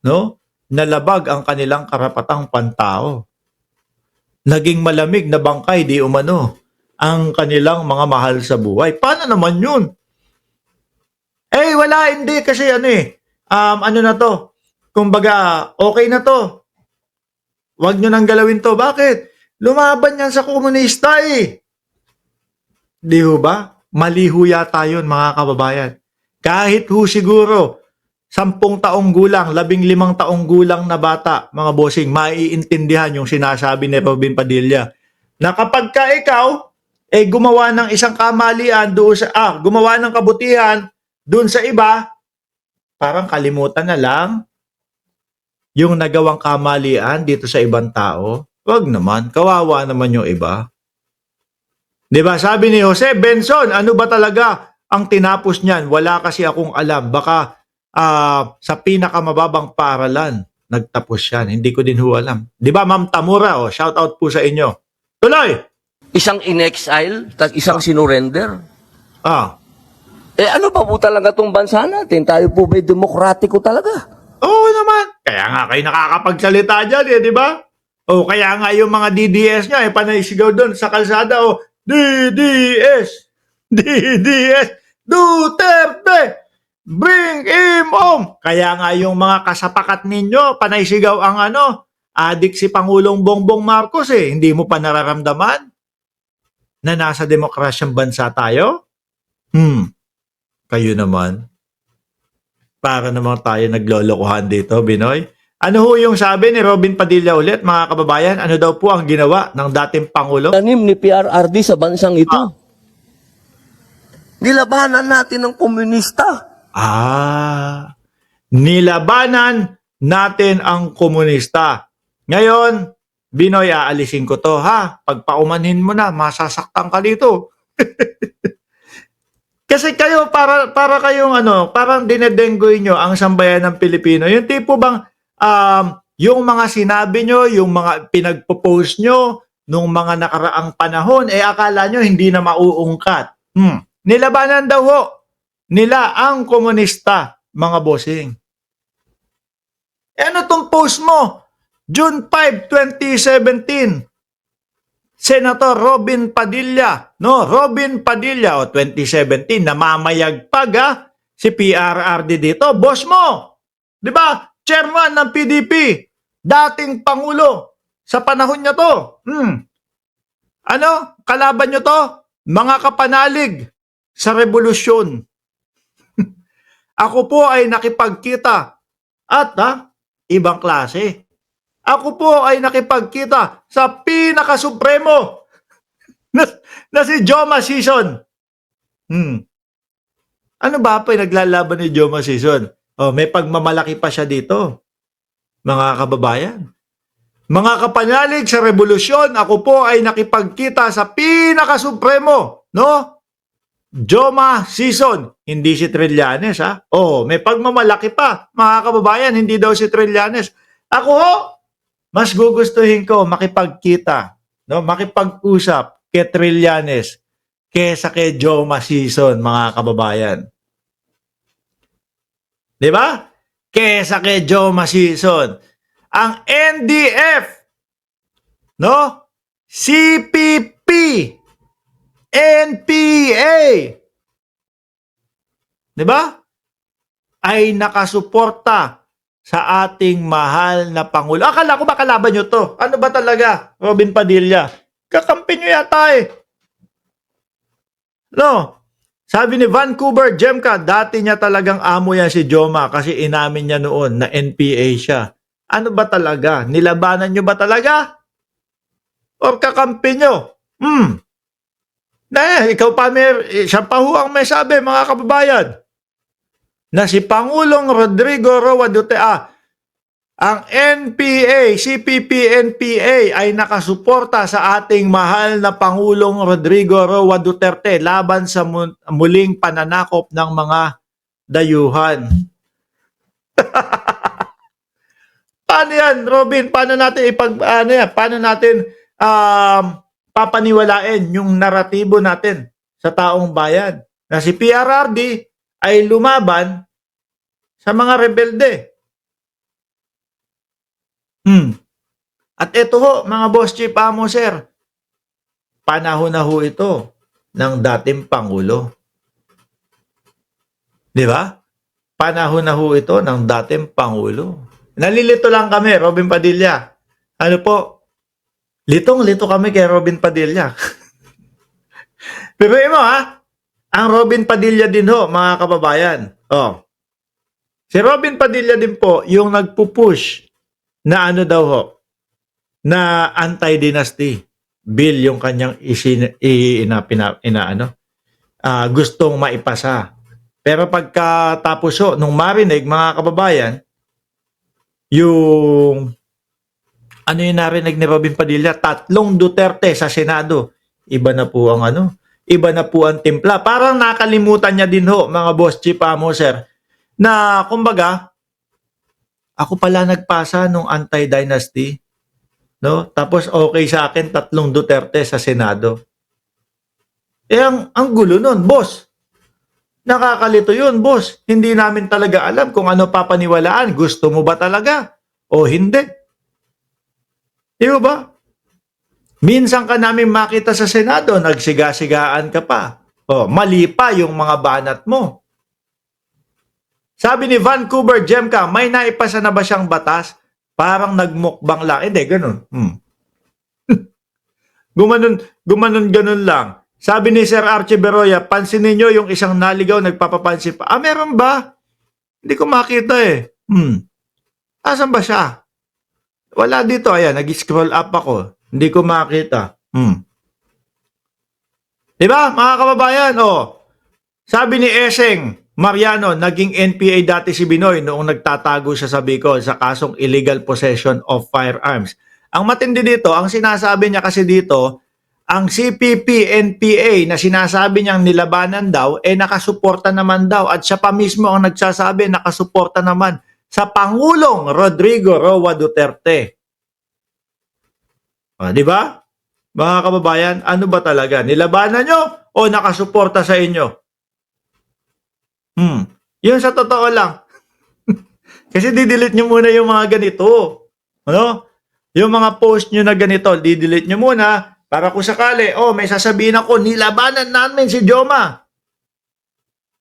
no? Nalabag ang kanilang karapatang pantao. Naging malamig na bangkay di umano ang kanilang mga mahal sa buhay. Paano naman yun? Eh, wala, hindi. Kasi ano na to? Kumbaga, okay na to. Huwag nyo nang galawin to. Bakit? Lumaban yan sa komunista eh. Di ho ba? Mali ho yata yun, mga kababayan. Kahit ho siguro, 10 taong gulang, 15 taong gulang na bata, mga bossing, maiintindihan yung sinasabi ni Robin Padilla. Na kapag ka ikaw, gumawa ng isang kamalian doon sa, gumawa ng kabutihan doon sa iba, parang kalimutan na lang yung nagawang kamalian dito sa ibang tao. Wag naman, kawawa naman yung iba. 'Di ba? Sabi ni Jose Benson, ano ba talaga ang tinapos niyan? Wala kasi akong alam. Baka sa pinakamababang paaralan nagtapos yan. Hindi ko din ho alam. 'Di ba, Ma'am Tamura? Shout out po sa inyo. Tuloy. Isang in-exile, tas isang sinurrender. Ah. Ano ba po talaga tong bansa natin? Tayo po ba'y demokratiko talaga? Oo naman. Kaya nga kayo nakakapagsalita dyan di ba? Kaya nga yung mga DDS niya, panay sigaw doon sa kalsada, DDS! DDS! Duterte! Bring him home! Kaya nga yung mga kasapakat ninyo, panay sigaw ang adik si Pangulong Bongbong Marcos Hindi mo pa nararamdaman na nasa demokrasyang bansa tayo? Kayo naman. Para naman tayo naglolokohan dito, Binoy. Ano ho yung sabi ni Robin Padilla ulit, mga kababayan? Ano daw po ang ginawa ng dating Pangulo? Tanim ni PRRD sa bansang ito. Nilabanan natin ng komunista. Nilabanan natin ang komunista. Ngayon, Binoy, aalisin ko to, ha? Pagpaumanhin mo na, masasaktan ka dito. Kasi kayo, para kayong parang dinedenggoy nyo ang sambayan ng Pilipino. Yung tipo bang, yung mga sinabi nyo, yung mga pinagpo-post nyo, nung mga nakaraang panahon, akala nyo hindi na mauungkat. Nilabanan daw ho nila ang komunista, mga bossing. Ano tong post mo? June 5, 2017. Senator Robin Padilla, Robin Padilla 2017 namamayagpag si PRRD dito, boss mo. 'Di ba? Chairman ng PDP, dating pangulo sa panahon niya 'to. Kalaban niyo 'to? Mga kapanalig sa revolusyon. Ako po ay nakipagkita at ibang klase. Ako po ay nakipagkita sa pinakasupremo na si Joma Sison. Ano ba pa naglalaban ni Joma Sison? May pagmamalaki pa siya dito. Mga kababayan. Mga kapanalig sa revolusyon, ako po ay nakipagkita sa pinakasupremo, Joma Sison. Hindi si Trillanes, may pagmamalaki pa. Mga kababayan, hindi daw si Trillanes. Ako mas gugustuhin ko makipagkita, makipag-usap kay Trillanes kesa kay Joma Sison, mga kababayan. 'Di ba? Kesa kay Joma Sison. Ang NDF, CPP, NPA, 'di ba? Ay nakasuporta sa ating mahal na Pangulo. Akala ko ba kalaban nyo to? Ano ba talaga, Robin Padilla? Kakampi nyo yata Sabi ni Vancouver Jemka, dati niya talagang amo yan si Joma kasi inamin niya noon na NPA siya. Ano ba talaga? Nilabanan nyo ba talaga? O kakampi nyo? Ikaw pa siya pa ho ang may sabi, mga kababayan. Na si Pangulong Rodrigo Roa Duterte, ang NPA, CPP-NPA ay nakasuporta sa ating mahal na Pangulong Rodrigo Roa Duterte laban sa muling pananakop ng mga dayuhan. Paano yan, Robin? Paano natin Paano natin papaniwalain yung naratibo natin sa taong bayan na si PRRD ay lumaban sa mga rebelde? At ito ho, mga boss chief amo sir, panahon na ho ito ng dating Pangulo. Di ba? Panahon na ho ito ng dating Pangulo. Nalilito lang kami, Robin Padilla. Ano po? Litong-lito kami kay Robin Padilla. Pero mo ha, ang Robin Padilla din ho, mga kababayan. Oh. Si Robin Padilla din po, yung nagpupush na ano daw ho, na anti-dynasty bill yung kanyang gustong maipasa. Pero pagkatapos ho, nung marinig mga kababayan, yung ano yung narinig ni Robin Padilla, 3 Duterte sa Senado. Iba na po ang iba na po ang timpla. Parang nakalimutan niya din ho, mga boss chief amo sir, na kumbaga, ako pala nagpasa nung anti-dynasty, no? Tapos okay sa akin 3 Duterte sa Senado. Ang gulo nun, boss. Nakakalito yun, boss. Hindi namin talaga alam kung ano papaniwalaan. Gusto mo ba talaga o hindi? Di ba? Minsan ka namin makita sa Senado, nagsiga-sigaan ka pa. Mali pa yung mga banat mo. Sabi ni Vancouver Jemka, may naipasa na ba siyang batas? Parang nagmukbang lang. Hindi, ganun. Gumanon lang. Sabi ni Sir Archie Beroya, pansinin nyo yung isang naligaw, nagpapapansin pa. Meron ba? Hindi ko makita eh. Asan ba siya? Wala dito. Ayan, nag-scroll up ako. Hindi ko makita. Diba, mga kababayan? Sabi ni Eseng Mariano, naging NPA dati si Binoy noong nagtatago siya sa Bicol sa kasong illegal possession of firearms. Ang matindi dito, ang sinasabi niya kasi dito, ang CPP-NPA na sinasabi niyang nilabanan daw, nakasuporta naman daw. At siya pa mismo ang nagsasabi, nakasuporta naman sa Pangulong Rodrigo Roa Duterte. Di ba? Mga kababayan, ano ba talaga? Nilabanan nyo o nakasuporta sa inyo? Yun sa totoo lang. Kasi didelete nyo muna yung mga ganito. Yung mga post nyo na ganito, didelete nyo muna. Para kung sakali, may sasabihin ako, nilabanan namin si Joma.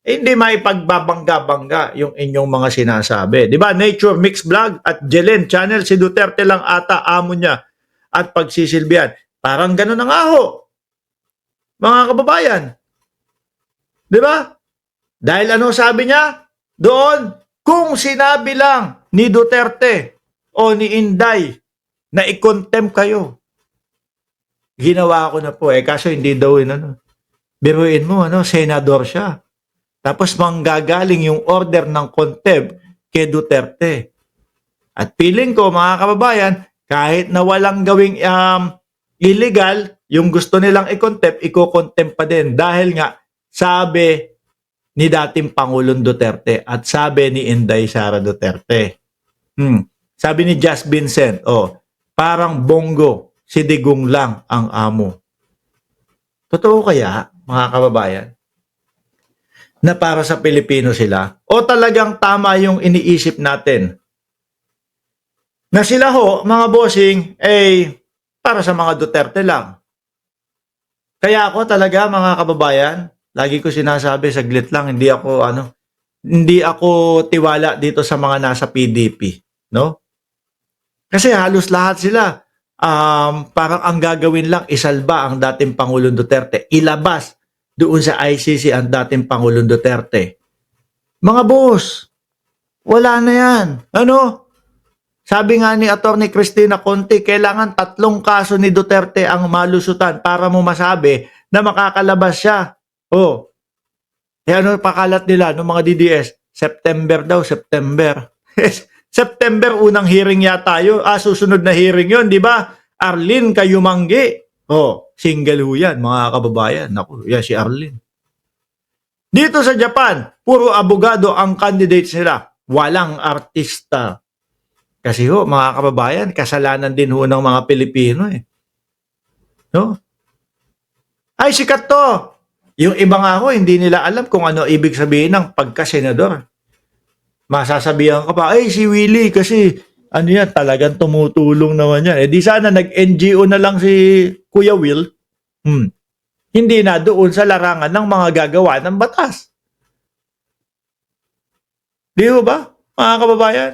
Hindi maipagbabangga-bangga yung inyong mga sinasabi. Di ba? Nature Mix Vlog at Jelen Channel, si Duterte lang ata amo niya at pagsisilbihan. Parang gano'n na nga ho. Mga kababayan. Di ba? Dahil ano sabi niya? Doon, kung sinabi lang ni Duterte o ni Inday na i-contempt kayo, ginawa ko na po kaso hindi daw biruin mo senador siya. Tapos manggagaling yung order ng contempt kay Duterte. At feeling ko mga kababayan, kahit na walang gawing illegal, yung gusto nilang i-contempt, i-contempt pa din dahil nga sabi ni dating Pangulong Duterte at sabi ni Inday Sara Duterte. Sabi ni Just Vincent, parang bongo si Digong lang ang amo. Totoo kaya, mga kababayan, na para sa Pilipino sila? O talagang tama yung iniisip natin? Na sila ho, mga bossing, para sa mga Duterte lang. Kaya ako talaga, mga kababayan, lagi ko sinasabi, saglit lang, hindi ako tiwala dito sa mga nasa PDP. No? Kasi halos lahat sila, parang ang gagawin lang, isalba ang dating Pangulong Duterte. Ilabas doon sa ICC ang dating Pangulong Duterte. Mga boss, wala na yan. Sabi nga ni Atty. Cristina Conti, kailangan 3 kaso ni Duterte ang malusutan para mo masabi na makakalabas siya. Pakalat nila ng mga DDS? September daw, September. September, unang hearing yata yun. Susunod na hearing yun, di ba? Arlene Kayumanggi. Single ho yan, mga kababayan. Naku, yan si Arlene. Dito sa Japan, puro abogado ang candidates nila. Walang artista. Kasi mga kababayan, kasalanan din ng mga Pilipino Ay, sikat to. Yung iba nga hindi nila alam kung ano ibig sabihin ng pagka-senador. Masasabihan ka pa, si Willie kasi ano yan, talagang tumutulong naman yan. Eh di sana nag-NGO na lang si Kuya Will. Hindi na doon sa larangan ng mga gagawa ng batas. Di ba, mga kababayan?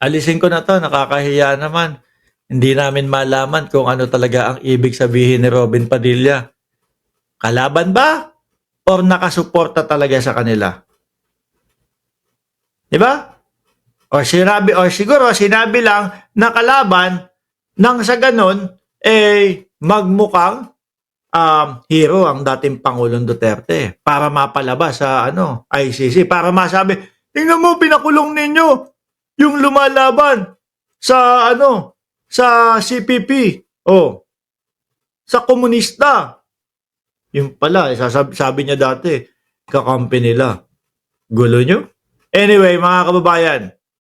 Alisin ko na to, nakakahiya naman. Hindi namin malaman kung ano talaga ang ibig sabihin ni Robin Padilla. Kalaban ba? Or nakasuporta talaga sa kanila? Di ba? O siguro sinabi lang na kalaban nang sa ganon, magmukhang hero ang dating Pangulong Duterte para mapalabas sa ICC, para masabi, tingnan mo, pinakulong ninyo yung lumalaban sa sa CPP, sa komunista. Yung pala, sabi niya dati, kakampi nila. Gulo nyo? Anyway, mga kababayan,